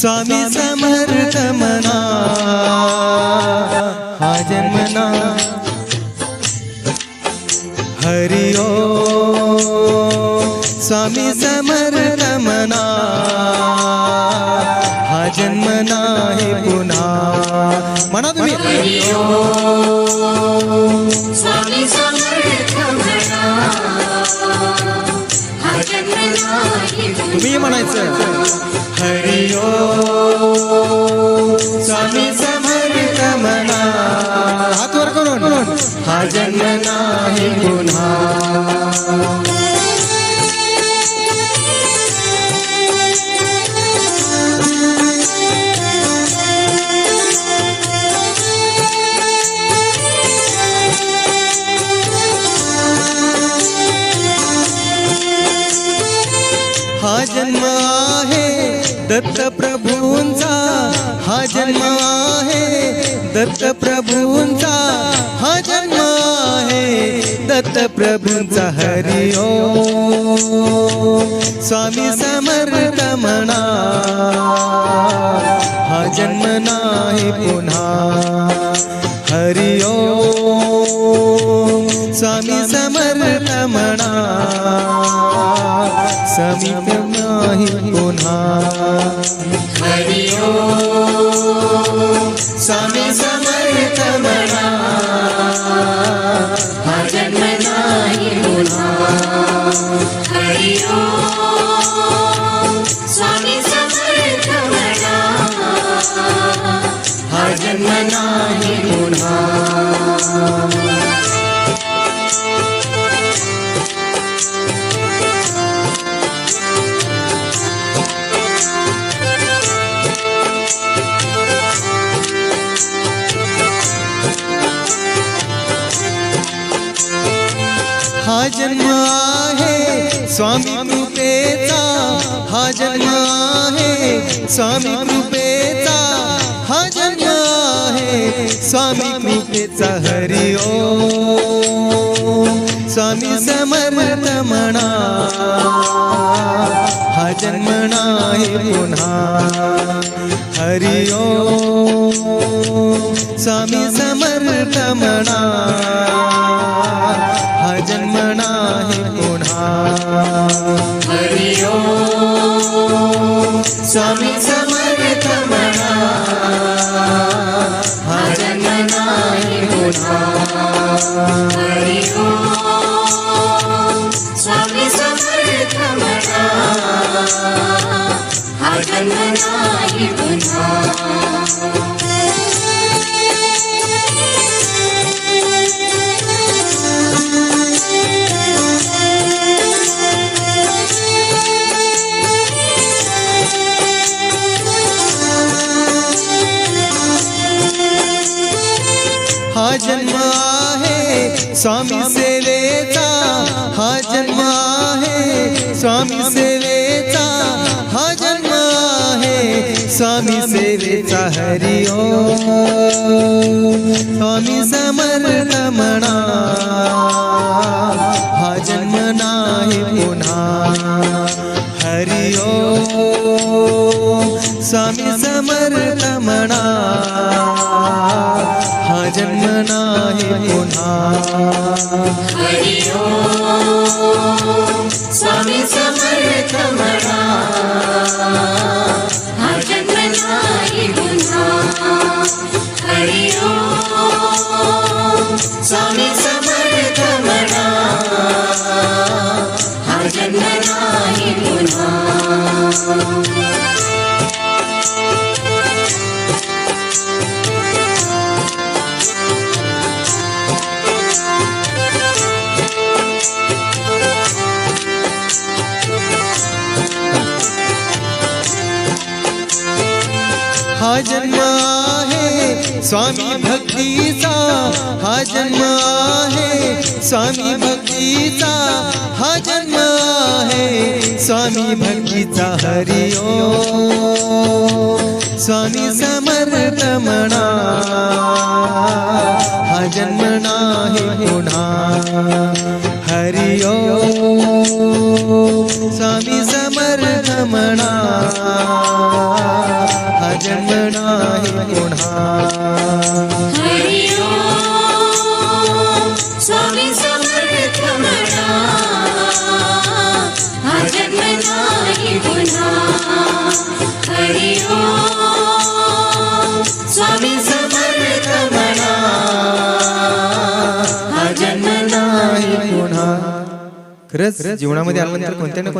स्वामी समर्थ म्हणा हा जन्म ना हरि ओम स्वामी समर्थ म्हणा हा जन्म नाही पुन्हा म्हणा तुम्ही हरि ओम स्वामी समर्थ म्हणा हा जन्म नाही तुम्ही म्हणायचं हरि ओम स्वामी समर्थ म्हणा हात वर करून हा जन्म नाही पुन्हा हा जन्म आहे दत्त प्रभूंचा हा जन्म आहे दत्त प्रभूंचा हा जन्म आहे दत्त प्रभूंचा हरि ओम स्वामी समर्थ म्हणा हा जन्म नाही पुन्हा हरि ओम स्वामी समर्थ म्हणा समीप नाही पुन्हा हरि ओम स्वामी समर्थ म्हणा हा जन्म नाही पुन्हा हरि ओम स्वामी समर्थ म्हणा हा जन्म नाही पुन्हा हा जन्म आहे स्वामी कृपेचा हा जन्म आहे स्वामी कृपेचा हा जन्म आहे स्वामी कृपेचा हरि ओम स्वामी समर्थ म्हणा हा जन्म नाही पुन्हा हरि ओम स्वामी समर्थ म्हणा हा जन्म नाही पुन्हा हरि ओम स्वामी समर्थ म्हणा हा जन्म नाही पुन्हा हरि ओम स्वामी समर्थ म्हणा हा जन्म नाही पुन्हा हा जन्म आहे स्वामी सेवेचा हा जन्म आहे स्वामी सेवेचा हा जन्म आहे स्वामी सेवेचा हरि ओम स्वामी समर्थ म्हणा हा जन्म नाही पुन्हा हरि ओम स्वामी समर्थ म्हणा हा जन्म नाही पुन्हा हरि ओम स्वामी समर्थ म्हणा हा जन्म नाही पुन्हा हरि ओम स्वामी समर्थ म्हणा हा जन्म नाही पुन्हा हा जन्म आहे स्वामी भक्तीचा हा जन्म आहे स्वामी भक्तीचा हा जन्म आहे स्वामी भक्तीचा हरि ओम स्वामी समर्थ म्हणा हा जन्म नाही पुन्हा हरि ओम स्वामी समर्थ म्हणा स्वामी समर्थ म्हणा हा जन्म नाही खरंच जीवनामध्ये आल्यानंतर कोणत्या ना